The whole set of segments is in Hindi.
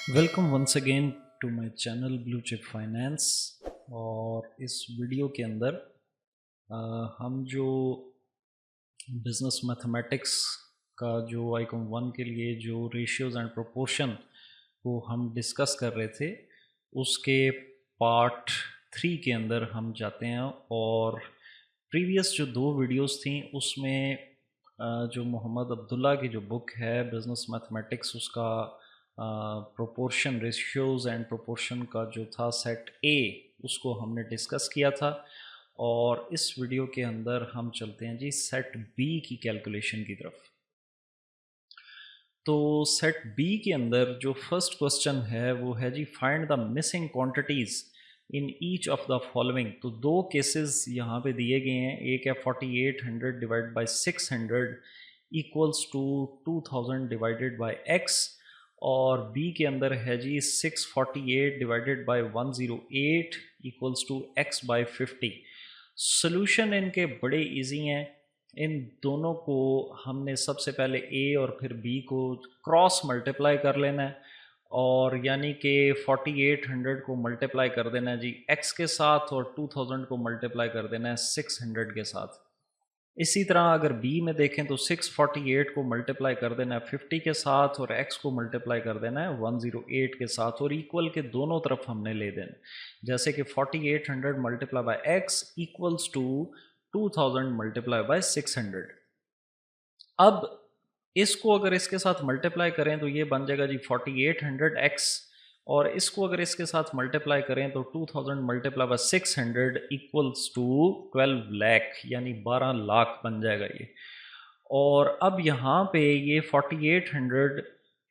Welcome once again to my channel blue chip finance. और इस वीडियो के अंदर हम जो बिजनेस मैथमेटिक्स का जो आइकॉन 1 के लिए जो रेशियोज एंड प्रोपोर्शन को हम डिस्कस कर रहे थे उसके पार्ट 3 के अंदर हम जाते हैं। और प्रीवियस जो 2 वीडियोस थी उसमें जो मोहम्मद अब्दुल्ला की जो बुक है बिजनेस मैथमेटिक्स उसका प्रोपोर्शन रेशियोज एंड प्रोपोर्शन का जो था सेट ए उसको हमने डिस्कस किया था। और इस वीडियो के अंदर हम चलते हैं जी सेट बी की कैलकुलेशन की तरफ। तो सेट बी के अंदर जो फर्स्ट क्वेश्चन है वो है जी find the missing quantities in each of the following. तो 2 केसेस यहाँ पे दिए गए हैं। एक है 4800 divide by 600 equals to 2000 divided by x, और बी के अंदर है जी 648 divided by 108 equals to x by 50। Solution इनके बड़े इजी हैं। इन दोनों को हमने सबसे पहले ए और फिर बी को क्रॉस मल्टीप्लाई कर लेना है, और यानी कि 4800 को मल्टीप्लाई कर देना है जी एक्स के साथ, और 2000 को मल्टीप्लाई कर देना है 600 के साथ। इसी तरह अगर बी में देखें तो 648 को मल्टीप्लाई कर देना है 50 के साथ, और x को मल्टीप्लाई कर देना है 108 के साथ, और इक्वल के दोनों तरफ हमने ले देना। जैसे कि 4800 multiply by x equals to 2000 multiply by 600। अब इसको अगर इसके साथ मल्टीप्लाई करें तो ये बन जाएगा जी 4800x, और इसको अगर इसके साथ मल्टीप्लाई करें तो 2000 multiply by 600 equals to 12 lakh, यानी 12 लाख बन जाएगा ये। और अब यहाँ पे ये 4800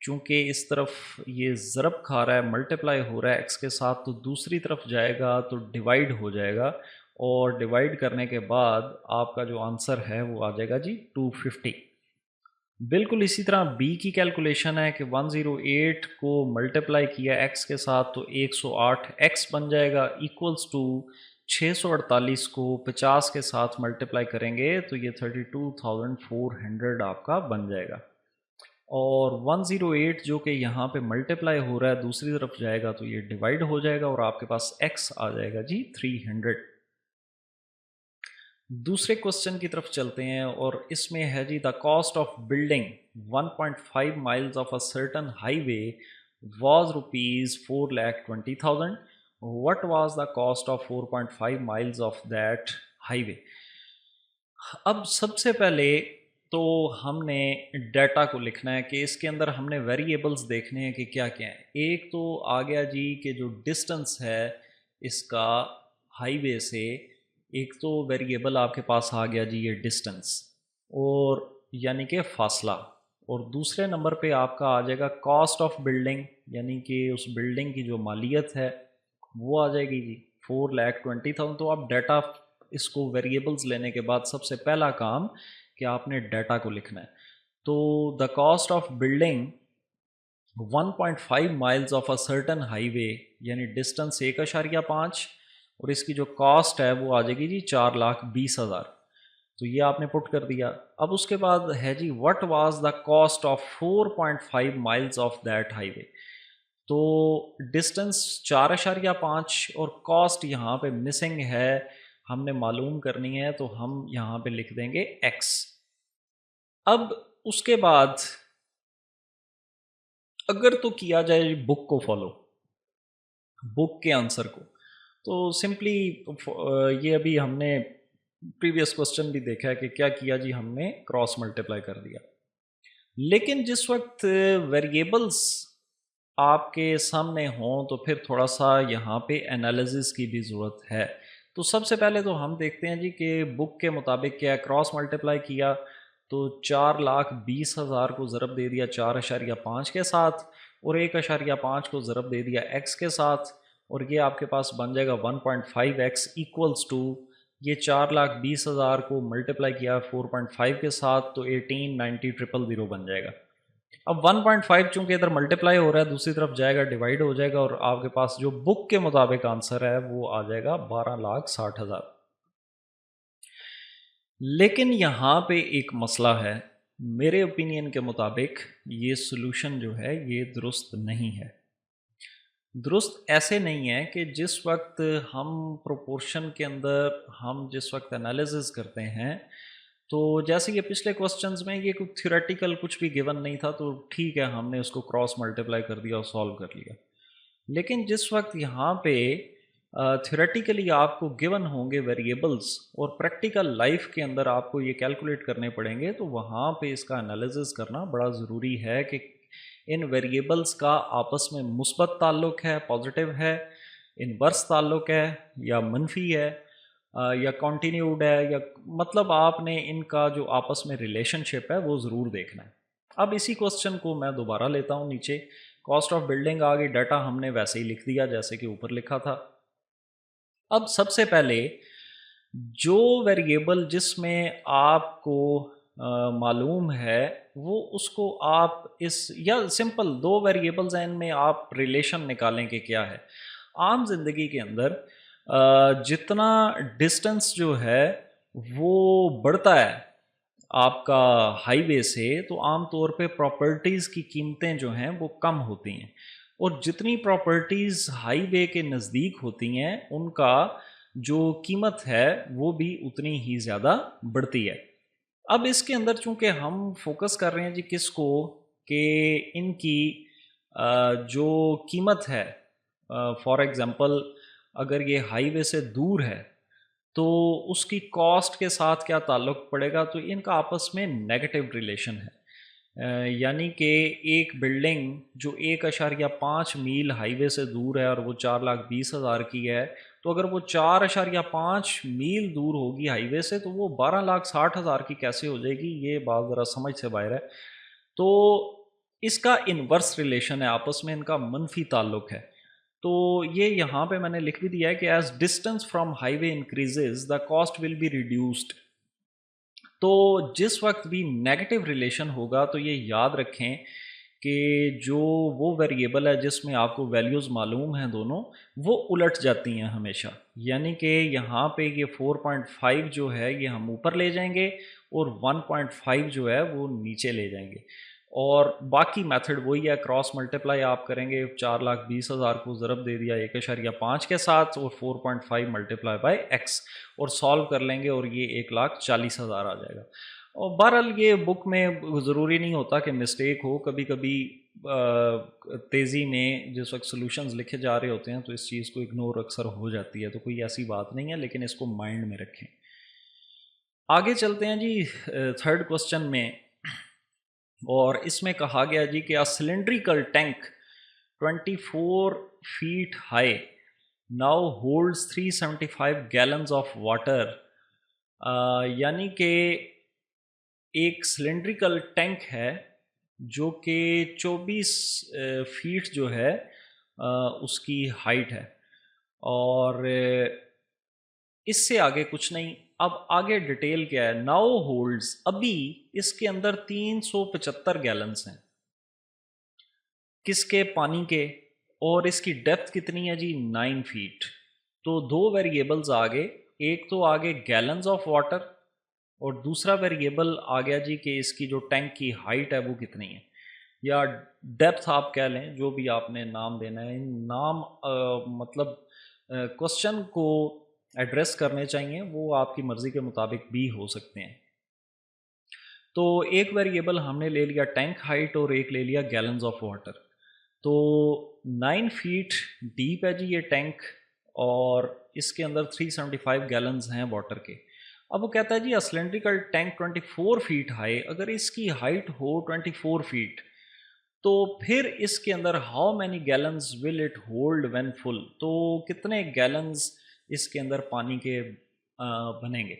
चूँकि इस तरफ ये ज़रब खा रहा है, मल्टीप्लाई हो रहा है x के साथ, तो दूसरी तरफ जाएगा तो डिवाइड हो जाएगा, और डिवाइड करने के बाद आपका जो आंसर है वो आ जाएगा जी 250। बिल्कुल इसी तरह बी की कैलकुलेशन है कि 108 को मल्टीप्लाई किया x के साथ तो 108x बन जाएगा इक्वल्स टू 648 को 50 के साथ मल्टीप्लाई करेंगे तो ये 32,400 आपका बन जाएगा। और 108 जो कि यहाँ पे मल्टीप्लाई हो रहा है दूसरी तरफ जाएगा तो ये डिवाइड हो जाएगा, और आपके पास x आ जाएगा जी 300। दूसरे क्वेश्चन की तरफ चलते हैं, और इसमें है जी the cost of building 1.5 miles of a certain highway was ₹4,20,000। What was the cost of 4.5 miles of that highway. अब सबसे पहले तो हमने डाटा को लिखना है कि इसके अंदर हमने वेरिएबल्स देखने हैं कि क्या क्या है। एक तो आ गया जी कि जो डिस्टेंस है इसका हाईवे से, एक तो वेरिएबल आपके पास आ गया जी ये डिस्टेंस, और यानी कि फासला। और दूसरे नंबर पे आपका आ जाएगा कॉस्ट ऑफ बिल्डिंग, यानी कि उस बिल्डिंग की जो मालियत है वो आ जाएगी जी 4,20,000। तो आप डाटा इसको वेरिएबल्स लेने के बाद सबसे पहला काम कि आपने डाटा को लिखना है। तो the cost of building 1.5 miles of a certain highway, यानी डिस्टेंस 1.5, और इसकी जो कॉस्ट है वो आ जाएगी जी 4,20,000। तो ये आपने पुट कर दिया। अब उसके बाद है जी what was the cost of 4.5 miles of that highway. तो डिस्टेंस 4.5 और कॉस्ट यहाँ पे मिसिंग है, हमने मालूम करनी है, तो हम यहाँ पे लिख देंगे x। अब उसके बाद अगर तो किया जाए बुक को फॉलो, बुक के आंसर को, तो सिंपली ये अभी हमने प्रीवियस क्वेश्चन भी देखा है कि क्या किया जी, हमने क्रॉस मल्टीप्लाई कर दिया। लेकिन जिस वक्त वेरिएबल्स आपके सामने हों तो फिर थोड़ा सा यहाँ पे एनालिसिस की भी ज़रूरत है। तो सबसे पहले तो हम देखते हैं जी कि बुक के मुताबिक क्या क्रॉस मल्टीप्लाई किया तो 4,20,000 को ज़रब दे दिया 4.5 के साथ, और 1.5 को ज़रब दे दिया x के साथ, और ये आपके पास बन जाएगा 1.5x इक्वल्स टू ये 4,20,000 को मल्टीप्लाई किया 4.5 के साथ तो 18,90,000 बन जाएगा। अब 1.5 चूंकि इधर मल्टीप्लाई हो रहा है दूसरी तरफ जाएगा डिवाइड हो जाएगा, और आपके पास जो बुक के मुताबिक आंसर है वो आ जाएगा 12,60,000। लेकिन यहाँ पे एक मसला है, मेरे ओपिनियन के मुताबिक ये सोल्यूशन जो है ये दुरुस्त नहीं है। दुरुस्त ऐसे नहीं है कि जिस वक्त हम प्रोपोर्शन के अंदर हम जिस वक्त एनालिसिस करते हैं, तो जैसे कि पिछले क्वेश्चंस में ये कुछ थ्योरेटिकल कुछ भी गिवन नहीं था, तो ठीक है हमने उसको क्रॉस मल्टीप्लाई कर दिया और सॉल्व कर लिया। लेकिन जिस वक्त यहाँ पे थ्योरेटिकली आपको गिवन होंगे वेरिएबल्स और प्रैक्टिकल लाइफ के अंदर आपको ये कैलकुलेट करने पड़ेंगे, तो वहाँ पे इसका एनालिसिस करना बड़ा ज़रूरी है कि इन वेरिएबल्स का आपस में मुस्बत ताल्लुक है, पॉजिटिव है, इनवर्स ताल्लुक है या मनफी है, या कॉन्टीन्यूड है, या मतलब आपने इनका जो आपस में रिलेशनशिप है वो ज़रूर देखना है। अब इसी क्वेश्चन को मैं दोबारा लेता हूँ नीचे। कॉस्ट ऑफ बिल्डिंग आ गई, डाटा हमने वैसे ही लिख दिया जैसे कि ऊपर लिखा था। अब सबसे पहले जो वेरिएबल जिसमें आपको मालूम है वो उसको आप इस, या सिंपल दो वेरिएबल्स हैं इनमें आप रिलेशन निकालें कि क्या है। आम जिंदगी के अंदर जितना डिस्टेंस जो है वो बढ़ता है आपका हाईवे से, तो आम तौर पे प्रॉपर्टीज़ की कीमतें जो हैं वो कम होती हैं, और जितनी प्रॉपर्टीज़ हाईवे के नज़दीक होती हैं उनका जो कीमत है वो भी उतनी ही ज़्यादा बढ़ती है। अब इसके अंदर चूंकि हम फोकस कर रहे हैं जी किसको, कि इनकी जो कीमत है, फॉर एग्ज़ाम्पल अगर ये हाईवे से दूर है तो उसकी कॉस्ट के साथ क्या ताल्लुक़ पड़ेगा, तो इनका आपस में नेगेटिव रिलेशन है। यानी कि एक बिल्डिंग जो 1.5 मील हाईवे से दूर है और वो 4,20,000 की है, तो अगर वो 4.5 मील दूर होगी हाईवे से तो वो 12,60,000 की कैसे हो जाएगी, ये बात ज़रा समझ से बाहर है। तो इसका इन्वर्स रिलेशन है, आपस में इनका मनफी ताल्लुक़ है। तो ये यहाँ पे मैंने लिख भी दिया है कि as distance from highway increases the cost will be reduced. तो जिस वक्त भी नेगेटिव रिलेशन होगा तो ये याद रखें कि जो वो वेरिएबल है जिसमें आपको वैल्यूज़ मालूम हैं दोनों, वो उलट जाती हैं हमेशा। यानी कि यहाँ पे ये 4.5 जो है ये हम ऊपर ले जाएंगे और 1.5 जो है वो नीचे ले जाएंगे, और बाकी मेथड वही है, क्रॉस मल्टीप्लाई आप करेंगे। 4,20,000 को ज़रब दे दिया 1.5 के साथ और 4.5 मल्टीप्लाई बाय एक्स, और सॉल्व कर लेंगे और ये 1,40,000 आ जाएगा। और बहरहाल ये बुक में ज़रूरी नहीं होता कि मिस्टेक हो, कभी कभी तेज़ी में जिस वक्त सॉल्यूशंस लिखे जा रहे होते हैं तो इस चीज़ को इग्नोर अक्सर हो जाती है, तो कोई ऐसी बात नहीं है, लेकिन इसको माइंड में रखें। आगे चलते हैं जी थर्ड क्वेश्चन में, और इसमें कहा गया जी कि अ cylindrical tank 24 feet high now holds 375 gallons of water. यानी कि एक सिलेंड्रिकल टैंक है जो कि 24 फीट जो है उसकी हाइट है, और इससे आगे कुछ नहीं। अब आगे डिटेल क्या है, नाउ होल्ड्स, अभी इसके अंदर 375 गैलन्स हैं, किसके, पानी के, और इसकी डेप्थ कितनी है जी 9 फीट। तो दो वेरिएबल्स आ गए, एक तो आ गए गैलन्स ऑफ वाटर और दूसरा वेरिएबल आ गया जी कि इसकी जो टैंक की हाइट है वो कितनी है, या डेप्थ आप कह लें, जो भी आपने नाम देना है। इन नाम मतलब क्वेश्चन को एड्रेस करने चाहिए, वो आपकी मर्ज़ी के मुताबिक भी हो सकते हैं। तो एक वेरिएबल हमने ले लिया टैंक हाइट और एक ले लिया गैलन्स ऑफ वाटर। तो 9 फीट डीप है जी ये टैंक, और इसके अंदर 375 गैलन्स हैं वाटर के। अब वो कहता है जी a cylindrical tank 24 feet high, अगर इसकी हाइट हो 24 फीट तो फिर इसके अंदर how many gallons will it hold when full, तो कितने गैलन्स इसके अंदर पानी के बनेंगे।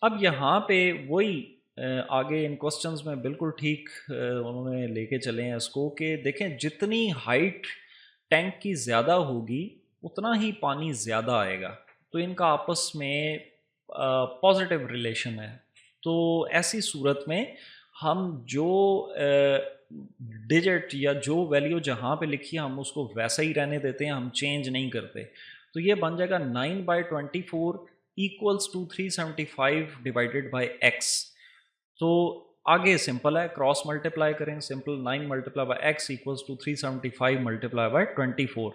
अब यहाँ पे वही आगे इन क्वेश्चंस में बिल्कुल ठीक उन्होंने लेके चले हैं इसको, कि देखें जितनी हाइट टैंक की ज़्यादा होगी उतना ही पानी ज़्यादा आएगा, तो इनका आपस में पॉजिटिव रिलेशन है। तो ऐसी सूरत में हम जो डिजिट या जो वैल्यू जहाँ पे लिखी है हम उसको वैसा ही रहने देते हैं, हम चेंज नहीं करते। तो ये बन जाएगा 9/24 equals to 375 divided by x. तो आगे सिंपल है, क्रॉस मल्टीप्लाई करें, simple 9 multiply by x equals to 375 multiply by 24,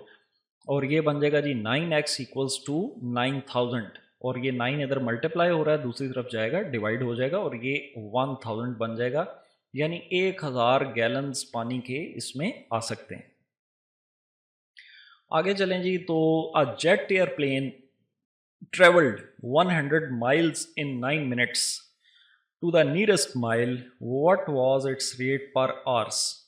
और ये बन जाएगा जी 9x इक्वल्स टू 9000, और ये 9 इधर मल्टीप्लाई हो रहा है, दूसरी तरफ जाएगा डिवाइड हो जाएगा, और ये 1000 बन जाएगा, यानी 1000 गैलन्स पानी के इसमें आ सकते हैं। आगे चलें जी, तो a jet airplane travelled 100 miles in 9 minutes to the nearest mile, what was its rate per hours?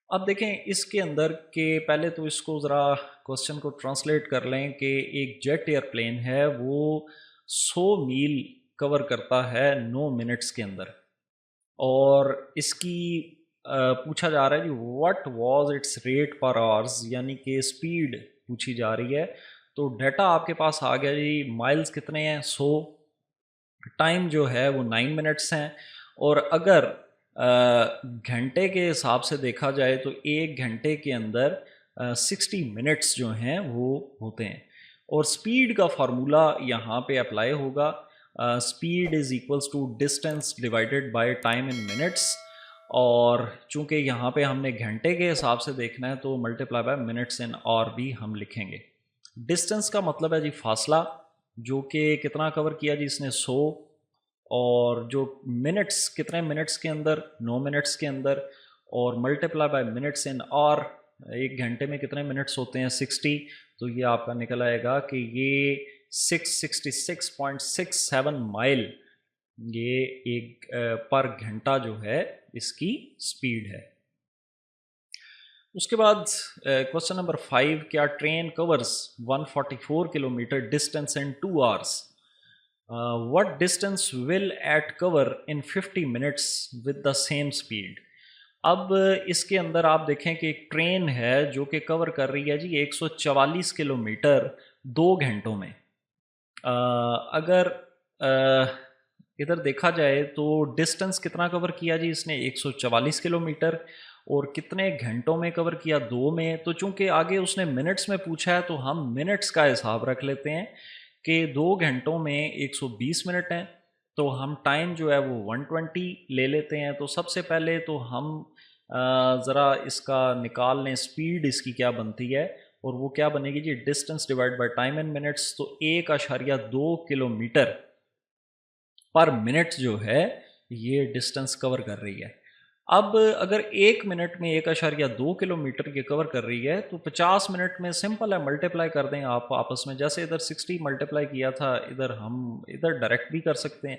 अब देखें इसके अंदर के पहले तो इसको ज़रा क्वेश्चन को ट्रांसलेट कर लें कि एक जेट एयरप्लेन है वो 100 मील कवर करता है 9 मिनट्स के अंदर, और इसकी पूछा जा रहा है जी what was its rate per hours, यानी कि स्पीड पूछी जा रही है। तो डाटा आपके पास आ गया जी, माइल्स कितने हैं 100, टाइम जो है वो 9 मिनट्स हैं, और अगर घंटे के हिसाब से देखा जाए तो एक घंटे के अंदर 60 मिनट्स जो हैं वो होते हैं, और स्पीड का फार्मूला यहाँ पे अप्लाई होगा, speed is equals to distance divided by time in minutes, और चूंकि यहाँ पे हमने घंटे के हिसाब से देखना है तो multiply by minutes in hour भी हम लिखेंगे। डिस्टेंस का मतलब है जी फासला, जो कि कितना कवर किया जी इसने 100, और जो मिनट्स कितने मिनट्स के अंदर 9 मिनट्स के अंदर, और multiply by minutes in hour, एक घंटे में कितने मिनट्स होते हैं 60, तो ये आपका निकल आएगा कि ये 666.67 माइल ये एक पर घंटा जो है इसकी स्पीड है। उसके बाद क्वेश्चन नंबर 5, क्या train covers 144 kilometre distance in 2 hours, what distance will it cover in 50 minutes with the same speed. अब इसके अंदर आप देखें कि एक ट्रेन है जो कि कवर कर रही है जी 144 किलोमीटर 2 घंटों में। अगर इधर देखा जाए तो डिस्टेंस कितना कवर किया जी इसने 144 किलोमीटर, और कितने घंटों में कवर किया 2 में। तो चूंकि आगे उसने मिनट्स में पूछा है तो हम मिनट्स का हिसाब रख लेते हैं कि 2 घंटों में 120 मिनट हैं, तो हम टाइम जो है वो 120 ले लेते हैं। तो सबसे पहले तो हम ज़रा इसका निकाल लें स्पीड इसकी क्या बनती है, और वो क्या बनेगी जी distance divide by time in minutes, तो 1.2 किलोमीटर पर मिनट जो है ये डिस्टेंस कवर कर रही है। अब अगर 1 मिनट में 1.2 किलोमीटर ये कवर कर रही है तो 50 मिनट में सिंपल है, मल्टीप्लाई कर दें आप आपस में, जैसे इधर 60 मल्टीप्लाई किया था इधर हम इधर डायरेक्ट भी कर सकते हैं,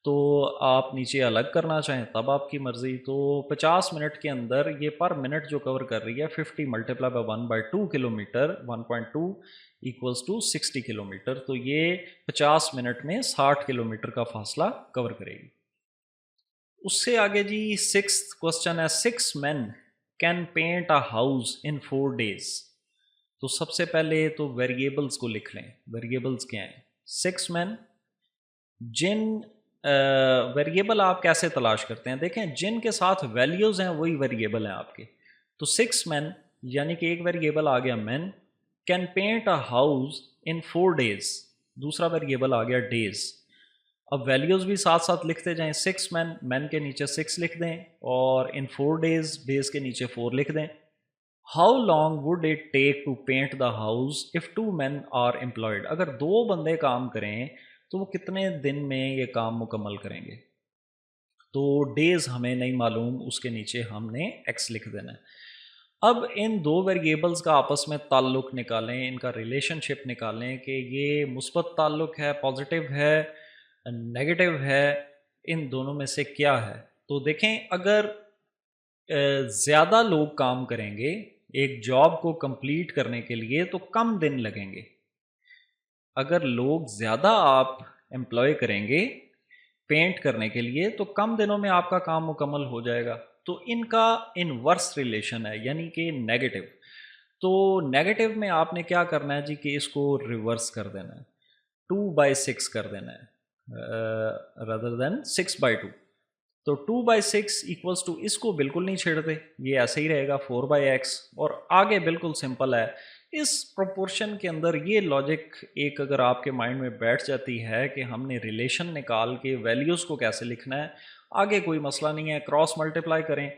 तो आप नीचे अलग करना चाहें तब आपकी मर्ज़ी। तो 50 मिनट के अंदर ये पर मिनट जो कवर कर रही है 50 multiply by 1/2 kilometre, 1.2 equals to 60 kilometre, तो ये 50 मिनट में 60 किलोमीटर का फासला कवर करेगी। उससे आगे जी 6th क्वेश्चन है, 6 men can paint a house in 4 days। तो सबसे पहले तो वेरिएबल्स को लिख लें, वेरिएबल्स क्या हैं 6 men, जिन वेरिएबल आप कैसे तलाश करते हैं, देखें जिन के साथ वैल्यूज़ हैं वही वेरिएबल हैं आपके। तो 6 men यानी कि एक वेरिएबल आ गया men, can paint a house in 4 days, दूसरा वेरिएबल आ गया डेज। अब वैल्यूज़ भी साथ साथ लिखते जाएं, 6 men के नीचे 6 लिख दें, और इन 4 days डेज के नीचे 4 लिख दें। How long would it take to paint the house if 2 men are employed, अगर 2 बंदे काम करें तो वो कितने दिन में ये काम मुकम्मल करेंगे। तो डेज़ हमें नहीं मालूम, उसके नीचे हमने x लिख देना है। अब इन 2 वेरिएबल्स का आपस में ताल्लुक़ निकालें, इनका रिलेशनशिप निकालें कि ये मुस्बत ताल्लुक़ है, पॉजिटिव है, नेगेटिव है, इन दोनों में से क्या है। तो देखें अगर ज़्यादा लोग काम करेंगे एक जॉब को कंप्लीट करने के लिए तो कम दिन लगेंगे, अगर लोग ज़्यादा आप एम्प्लॉय करेंगे पेंट करने के लिए तो कम दिनों में आपका काम मुकम्मल हो जाएगा। तो इनका इनवर्स रिलेशन है, यानी कि नेगेटिव। तो नेगेटिव में आपने क्या करना है जी कि इसको रिवर्स कर देना है, 2/6 कर देना है रदर देन 6/2। तो 2/6 इक्वल्स टू, इसको बिल्कुल नहीं छेड़ते, ये ऐसे ही रहेगा 4/x, और आगे बिल्कुल सिंपल है। इस प्रोपोर्शन के अंदर ये लॉजिक एक अगर आपके माइंड में बैठ जाती है कि हमने रिलेशन निकाल के वैल्यूज़ को कैसे लिखना है, आगे कोई मसला नहीं है, क्रॉस मल्टीप्लाई करें,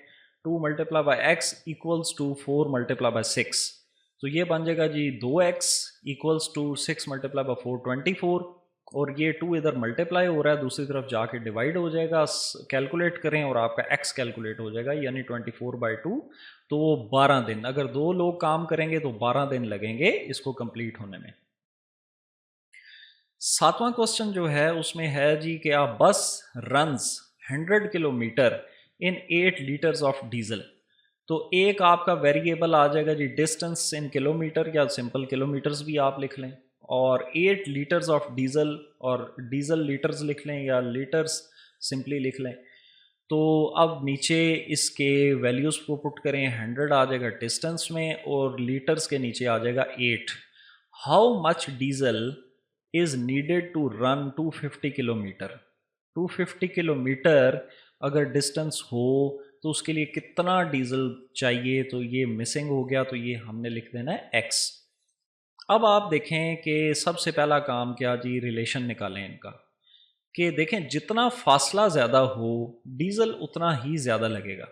2 multiply by x equals to 4 multiply by 6, तो ये बन जाएगा जी 2x equals to 6 multiply by 4 24, और ये 2 इधर मल्टीप्लाई हो रहा है, दूसरी तरफ जाके डिवाइड हो जाएगा, कैलकुलेट करें और आपका x कैलकुलेट हो जाएगा, यानी 24/2, तो 12 दिन, अगर 2 लोग काम करेंगे तो 12 दिन लगेंगे इसको कंप्लीट होने में। 7वां क्वेश्चन जो है उसमें है जी कि आ बस runs 100 kilometre in 8 litres of diesel, तो एक आपका वेरिएबल आ जाएगा जी डिस्टेंस इन किलोमीटर, या सिंपल किलोमीटर्स भी आप लिख लें, और 8 लीटर्स ऑफ डीजल, और डीजल लीटर्स लिख लें या लीटर्स सिंपली लिख लें। तो अब नीचे इसके वैल्यूज़ को पुट करें, 100 आ जाएगा डिस्टेंस में और लीटर्स के नीचे आ जाएगा 8। How much diesel is needed to run 250 kilometre, 250 kilometre अगर डिस्टेंस हो तो उसके लिए कितना डीजल चाहिए, तो ये मिसिंग हो गया, तो ये हमने लिख देना है x। अब आप देखें कि सबसे पहला काम क्या जी, रिलेशन निकालें इनका, कि देखें जितना फासला ज़्यादा हो डीजल उतना ही ज़्यादा लगेगा,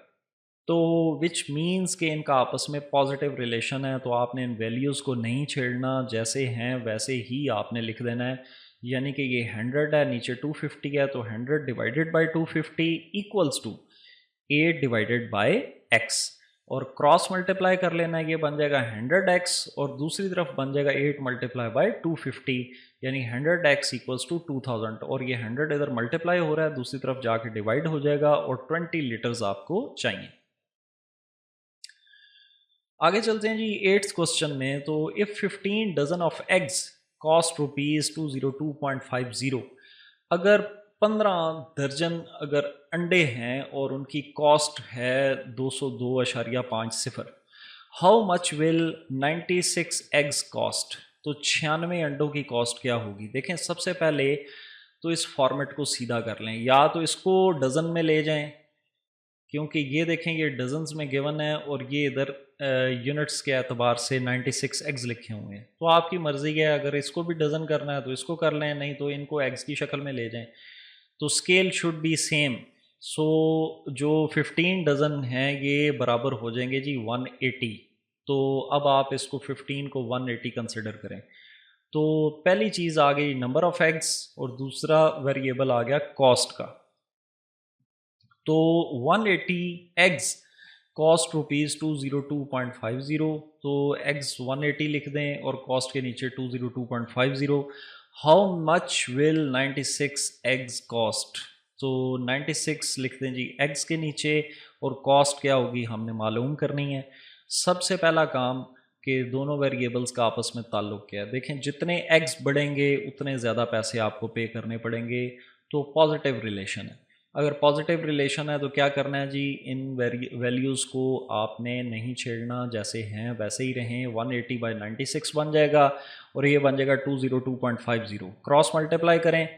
तो विच मीन्स कि इनका आपस में पॉजिटिव रिलेशन है, तो आपने इन वैल्यूज़ को नहीं छेड़ना, जैसे हैं वैसे ही आपने लिख देना है, यानी कि ये 100 है, नीचे 250 है, तो 100 divided by 250 equals to 8 divided by x, और क्रॉस मल्टीप्लाई कर लेना है, ये बन जाएगा 100x, और दूसरी तरफ बन जाएगा 8 मल्टीप्लाई बाई 250, यानी 100x इक्वल्स टू 2000, और ये 100 इधर मल्टीप्लाई हो रहा है, दूसरी तरफ जाके डिवाइड हो जाएगा, और 20 लीटर्स आपको चाहिए। आगे चलते हैं जी 8th क्वेश्चन में, तो if 15 dozen of eggs cost ₹202.50, अगर 15 दर्जन अगर अंडे हैं और उनकी कॉस्ट है 202.50, how much will 96 eggs cost, तो 96 अंडों की कॉस्ट क्या होगी। देखें सबसे पहले तो इस फॉर्मेट को सीधा कर लें, या तो इसको डज़न में ले जाएं, क्योंकि ये देखें ये डजन्स में गिवन है और ये इधर यूनिट्स के एतबार से 96 एग्स लिखे हुए हैं, तो आपकी मर्ज़ी है, अगर इसको भी डज़न करना है तो इसको कर लें, नहीं तो इनको एग्स की शक्ल में ले जाएं, तो स्केल शुड बी सेम। सो जो 15 डज़न हैं ये बराबर हो जाएंगे जी 180, तो अब आप इसको 15 को 180 कंसिडर करें, तो पहली चीज़ आ गई नंबर ऑफ एग्स और दूसरा वेरिएबल आ गया कॉस्ट का। तो 180 एग्स कॉस्ट ₹202.50, तो एग्स 180 लिख दें और कॉस्ट के नीचे 202.50। How much will 96 eggs cost, तो 96 लिख दें जी एग्स के नीचे, और कॉस्ट क्या होगी हमने मालूम करनी है। सबसे पहला काम कि दोनों वेरिएबल्स का आपस में ताल्लुक क्या है, देखें जितने एग्स बढ़ेंगे उतने ज़्यादा पैसे आपको पे करने पड़ेंगे, तो पॉजिटिव रिलेशन है। अगर पॉजिटिव रिलेशन है तो क्या करना है जी, इन वैल्यूज़ को आपने नहीं छेड़ना, जैसे हैं वैसे ही रहें, 180/96 बन जाएगा और ये बन जाएगा 202.50। क्रॉस मल्टीप्लाई करें,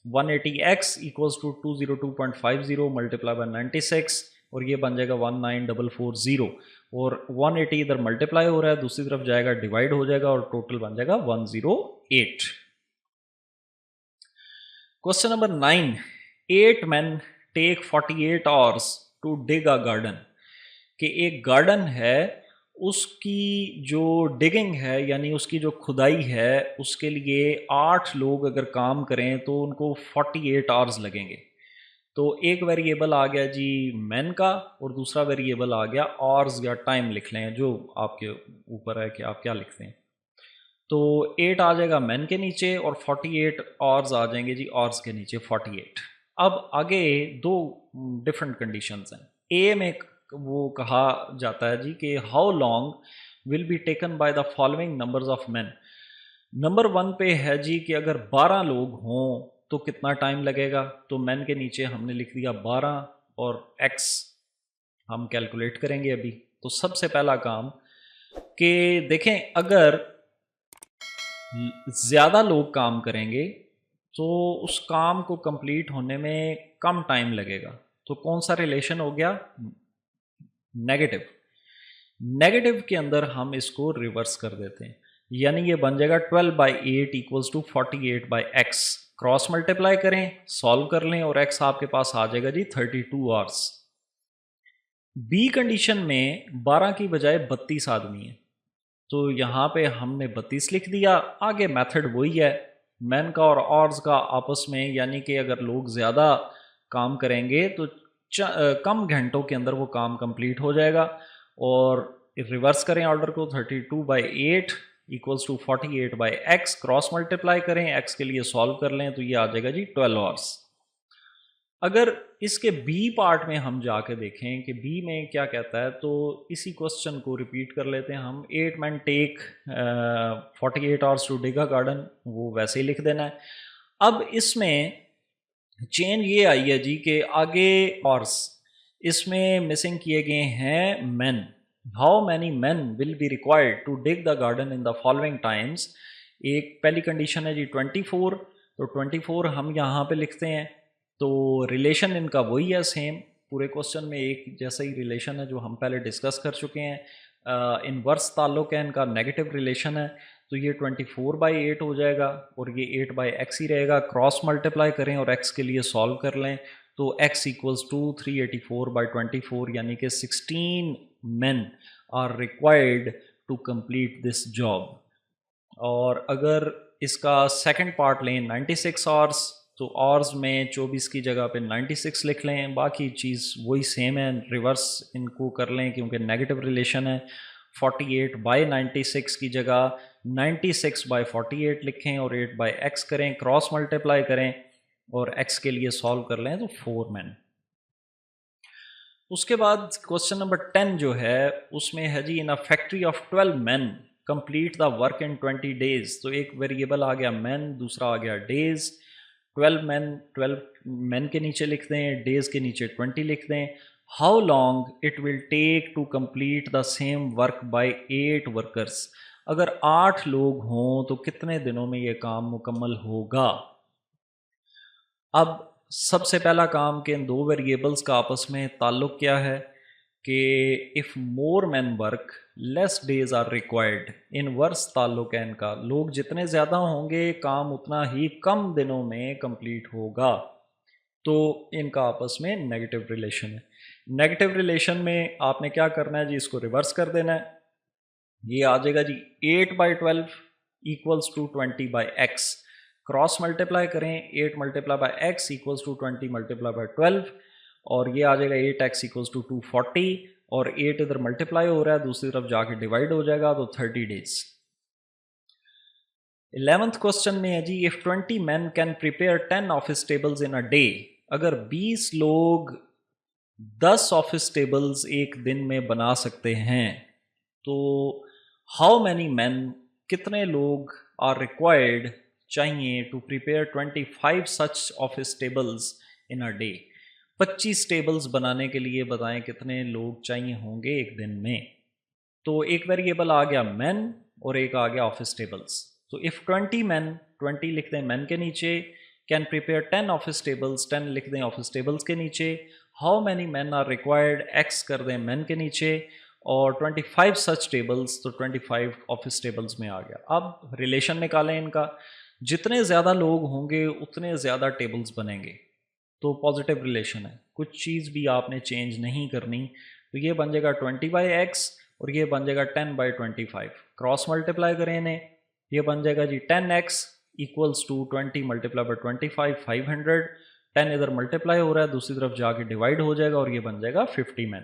180x equals to 202.50 multiply by 96, और ये बन जाएगा 19440, और 180 इधर मल्टीप्लाई हो रहा है, दूसरी तरफ जाएगा डिवाइड हो जाएगा, और टोटल बन जाएगा 108। Question number 9, 8 men take 48 hours to dig a garden, कि एक गार्डन है उसकी जो डिगिंग है यानी उसकी जो खुदाई है उसके लिए 8 लोग अगर काम करें तो उनको 48 आवर्स लगेंगे। तो एक वेरिएबल आ गया जी मैन का और दूसरा वेरिएबल आ गया आवर्स या टाइम, लिख लें जो आपके ऊपर है कि आप क्या लिखते हैं। तो 8 आ जाएगा मैन के नीचे और 48 आवर्स आ जाएंगे जी आवर्स के नीचे 48। अब आगे दो डिफरेंट कंडीशंस हैं। ए में वो कहा जाता है जी कि how long will be taken by the following numbers of man. Number 1 पे है जी कि अगर 12 लोग हों तो कितना टाइम लगेगा, तो मैन के नीचे हमने लिख दिया 12 और एक्स हम कैलकुलेट करेंगे अभी। तो सबसे पहला काम कि देखें अगर ज़्यादा लोग काम करेंगे तो उस काम को कंप्लीट होने में कम टाइम लगेगा, तो कौन सा रिलेशन हो गया, नेगेटिव। नेगेटिव के अंदर हम इसको रिवर्स कर देते हैं, यानी ये बन जाएगा 12/8 equals to 48/x। Cross multiply करें, सॉल्व कर लें और x आपके पास आ जाएगा जी 32 आवर्स। बी कंडीशन में 12 की बजाय 32 आदमी है, तो यहाँ पे हमने 32 लिख दिया। आगे मेथड वही है, मैन का और ऑर्स का आपस में, यानी कि अगर लोग ज़्यादा काम करेंगे तो कम घंटों के अंदर वो काम कंप्लीट हो जाएगा। और रिवर्स करें ऑर्डर को, 32/8 equals to 48/x, cross multiply करें, x के लिए सॉल्व कर लें तो ये आ जाएगा जी 12 आवर्स। अगर इसके बी पार्ट में हम जाके देखें कि बी में क्या कहता है, तो इसी क्वेश्चन को रिपीट कर लेते हैं हम। 8 men take 48 hours to dig a garden, वो वैसे ही लिख देना है। अब इसमें चेंज ये आई है जी कि आगे आवर्स इसमें मिसिंग किए गए हैं man. How many man will be required to dig the garden in the following times. एक पहली कंडीशन है जी 24, तो 24 हम यहाँ पे लिखते हैं, तो रिलेशन इनका वही है सेम, पूरे क्वेश्चन में एक जैसा ही रिलेशन है जो हम पहले डिस्कस कर चुके हैं। इनवर्स ताल्लुक है इनका, नेगेटिव रिलेशन है, तो ये 24/8 हो जाएगा और ये 8/x ही रहेगा। क्रॉस मल्टीप्लाई करें और x के लिए सॉल्व कर लें तो x इक्वल्स टू 384/24, यानी कि 16 men are required to complete this job. और अगर इसका सेकंड पार्ट लें 96 आवर्स, तो आवर्स में 24 की जगह पे 96 लिख लें, बाकी चीज़ वही सेम है, रिवर्स इनको कर लें क्योंकि नेगेटिव रिलेशन है। 48/96 की जगह 96/48 लिखें और 8/x करें, क्रॉस मल्टीप्लाई करें और x के लिए सॉल्व कर लें तो 4 men। उसके बाद क्वेश्चन नंबर 10 जो है उसमें है जी, in a factory of 12 men complete the work in 20 days। तो एक वेरिएबल आ गया मैन, दूसरा आ गया डेज। 12 men के नीचे लिख दें, डेज के नीचे 20 लिख दें। How long it will take to complete the same work by 8 workers. अगर 8 लोग हों तो कितने दिनों में ये काम मुकम्मल होगा। अब सबसे पहला काम कि इन दो वेरिएबल्स का आपस में ताल्लुक क्या है कि if more man work less days are required. Inverse ताल्लुक है इनका, लोग जितने ज़्यादा होंगे काम उतना ही कम दिनों में कंप्लीट होगा, तो इनका आपस में नेगेटिव रिलेशन है। नेगेटिव रिलेशन में आपने क्या करना है जी, इसको रिवर्स कर देना है। ये आ जाएगा जी 8/12 equals to 20/x, cross multiply करें, 8 × x इक्वल्स टू 20 × 12 और ये आ जाएगा 8x इक्वल्स टू 240 और 8 इधर मल्टीप्लाई हो रहा है, दूसरी तरफ जाके डिवाइड हो जाएगा तो 30 days। 11th क्वेश्चन में है जी, if 20 men can prepare 10 office tables in a day. अगर 20 लोग 10 ऑफिस टेबल्स एक दिन में बना सकते हैं तो हाउ मैनी मैन, कितने लोग आर रिक्वायर्ड चाहिए to prepare 25 such office tables in a day. 25 tables बनाने के लिए बताएं कितने लोग चाहिए होंगे एक दिन में। तो एक वेरिएबल आ गया मैन और एक आ गया ऑफिस टेबल्स। तो इफ़ 20 men, 20 लिख दें मैन के नीचे, कैन प्रिपेयर 10 ऑफिस टेबल्स, 10 लिख दें ऑफिस टेबल्स के नीचे। How many man are required, x कर दें मैन के नीचे और 25 सच टेबल्स, तो 25 ऑफिस टेबल्स में आ गया। अब रिलेशन निकालें इनका, जितने ज़्यादा लोग होंगे उतने ज़्यादा टेबल्स बनेंगे, तो पॉजिटिव रिलेशन है, कुछ चीज़ भी आपने चेंज नहीं करनी। तो ये बन जाएगा 20/x और ये बन जाएगा 10/25। क्रॉस मल्टीप्लाई करें इन्हें, ये बन जाएगा जी 10x इक्वल्स टू 20 × 25 500। 10 इधर मल्टीप्लाई हो रहा है, दूसरी तरफ जाके डिवाइड हो जाएगा और ये बन जाएगा 50 men।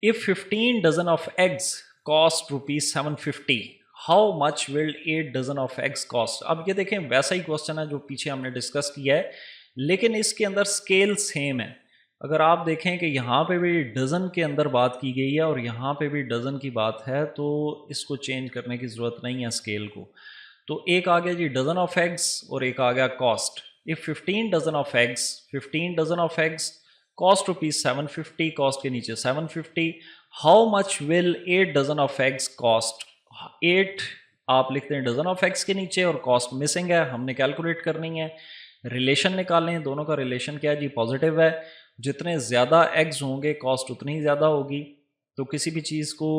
If 15 dozen of eggs cost ₹750, how much will 8 dozen of eggs cost. अब ये देखें वैसा ही क्वेश्चन है जो पीछे हमने डिस्कस किया है, लेकिन इसके अंदर स्केल सेम है। अगर आप देखें कि यहाँ पे भी डज़न के अंदर बात की गई है और यहाँ पे भी डज़न की बात है, तो इसको चेंज करने की ज़रूरत नहीं है स्केल को। तो एक आ गया जी डज़न ऑफ एग्स और एक आ गया cost. If 15 dozen of eggs, 15 dozen of eggs cost ₹750, cost के नीचे 750। How much will 8 dozen of eggs cost. 8 आप लिखते हैं डज़न ऑफ एग्स के नीचे और कॉस्ट मिसिंग है, हमने कैलकुलेट करनी है। रिलेशन निकालें, दोनों का रिलेशन क्या है जी, पॉजिटिव है। जितने ज़्यादा एग्स होंगे कॉस्ट उतनी ज़्यादा होगी। तो किसी भी चीज़ को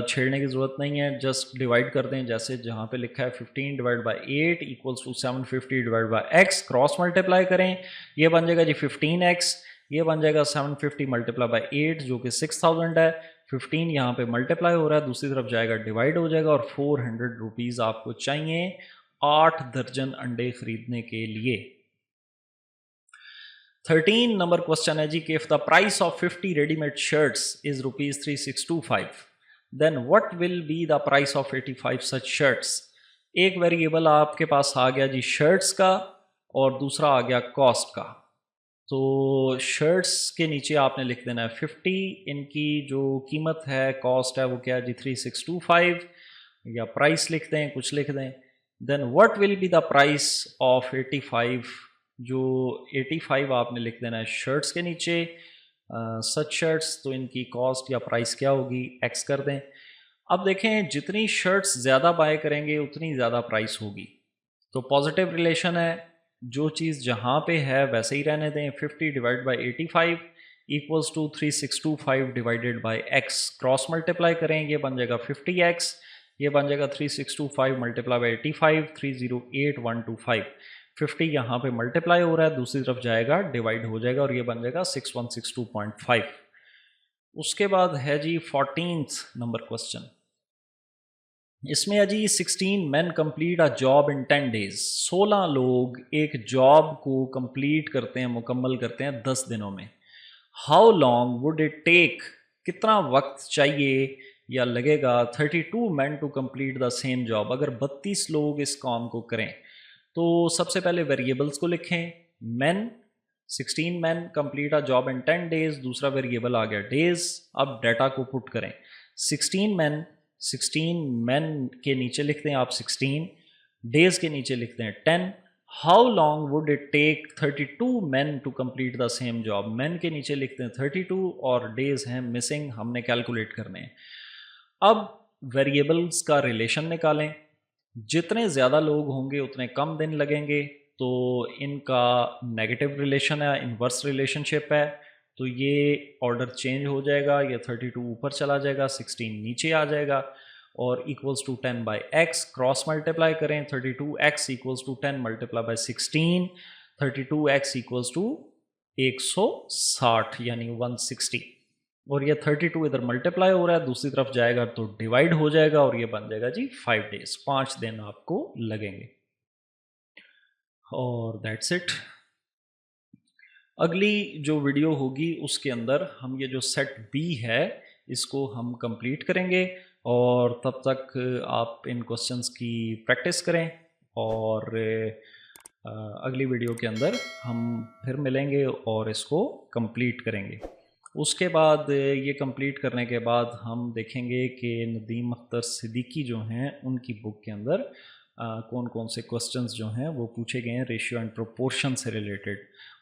छेड़ने की ज़रूरत नहीं है, जस्ट डिवाइड कर दें। जैसे जहाँ पे लिखा है 15 divide by 8 equals to 750 divide by x, cross multiply करें, ये बन जाएगा जी 15x, ये बन जाएगा 750 मल्टीप्लाई बाई 8 जो कि 6000 है। 15 यहाँ पे मल्टीप्लाई हो रहा है, दूसरी तरफ जाएगा डिवाइड हो जाएगा, और 400 रुपीज़ आपको चाहिए 8 दर्जन अंडे खरीदने के लिए। 13 नंबर क्वेश्चन है जी कि if the price of 50 readymade shirts is ₹3625 then what will be the price of 85 such shirts. एक वेरिएबल आपके पास आ गया जी शर्ट्स का, और दूसरा आ गया कॉस्ट का। तो शर्ट्स के नीचे आपने लिख देना है 50, इनकी जो कीमत है, कॉस्ट है, वो क्या है जी 3625, या प्राइस लिख दें, कुछ लिख दें। Then what will be the price of 85, जो 85 आपने लिख देना है शर्ट्स के नीचे, सच शर्ट्स, तो इनकी कॉस्ट या प्राइस क्या होगी, एक्स कर दें। अब देखें जितनी शर्ट्स ज़्यादा बाय करेंगे उतनी ज़्यादा प्राइस होगी, तो पॉजिटिव रिलेशन है, जो चीज़ जहाँ पे है वैसे ही रहने दें। 50 divide by 85 equals to 3625 divided by x, cross multiply करें, ये बन जाएगा 50x, ये बन जाएगा 3625 मल्टीप्लाई बाई 85, 308125। 50 यहाँ पे मल्टीप्लाई हो रहा है, दूसरी तरफ जाएगा डिवाइड हो जाएगा, और ये बन जाएगा 6162.5। उसके बाद है जी 14th नंबर क्वेश्चन। इसमें है जी 16 man complete a job in 10 days. 16 लोग एक जॉब को कंप्लीट करते हैं, मुकम्मल करते हैं 10 दिनों में। How long would it take, कितना वक्त चाहिए या लगेगा 32 man to complete the same job, अगर 32 लोग इस काम को करें। तो सबसे पहले वेरिएबल्स को लिखें, man, 16 man complete a job in 10 days, दूसरा वेरिएबल आ गया डेज। अब डाटा को पुट करें, 16 मैन के नीचे लिखते हैं आप 16, डेज के नीचे लिखते हैं 10। How long would it take 32 man to complete the same job, man के नीचे लिखते हैं 32 और डेज हैं मिसिंग, हमने कैलकुलेट करने हैं। अब वेरिएबल्स का रिलेशन निकालें, जितने ज़्यादा लोग होंगे उतने कम दिन लगेंगे, तो इनका नेगेटिव रिलेशन है, इन्वर्स रिलेशनशिप है, तो ये ऑर्डर चेंज हो जाएगा, ये 32 ऊपर चला जाएगा, 16 नीचे आ जाएगा, और equals to 10 by x, cross multiply करें, 32x equals to 10 multiply by 16, 32x equals to 160 यानी 160, और ये 32 इधर मल्टीप्लाई हो रहा है, दूसरी तरफ जाएगा तो डिवाइड हो जाएगा, और ये बन जाएगा जी 5 डेज, 5 दिन आपको लगेंगे। और दैट्स इट। अगली जो वीडियो होगी उसके अंदर हम ये जो सेट बी है इसको हम कंप्लीट करेंगे, और तब तक आप इन क्वेश्चंस की प्रैक्टिस करें, और अगली वीडियो के अंदर हम फिर मिलेंगे और इसको कंप्लीट करेंगे। उसके बाद ये कंप्लीट करने के बाद हम देखेंगे कि नदीम अख्तर सिद्दीकी जो हैं उनकी बुक के अंदर कौन कौन से क्वेश्चंस जो हैं वो पूछे गए हैं रेशियो एंड प्रोपोर्शन से रिलेटेड,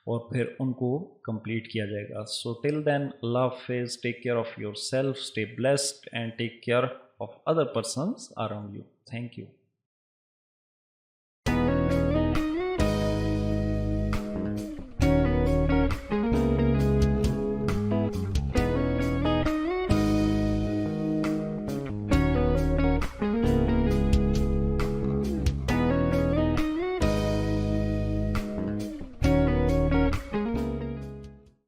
और फिर उनको कंप्लीट किया जाएगा। सो टिल देन, अल्लाह हाफिज़, take care of your self, stay blessed and take care of other persons around you. Thank you.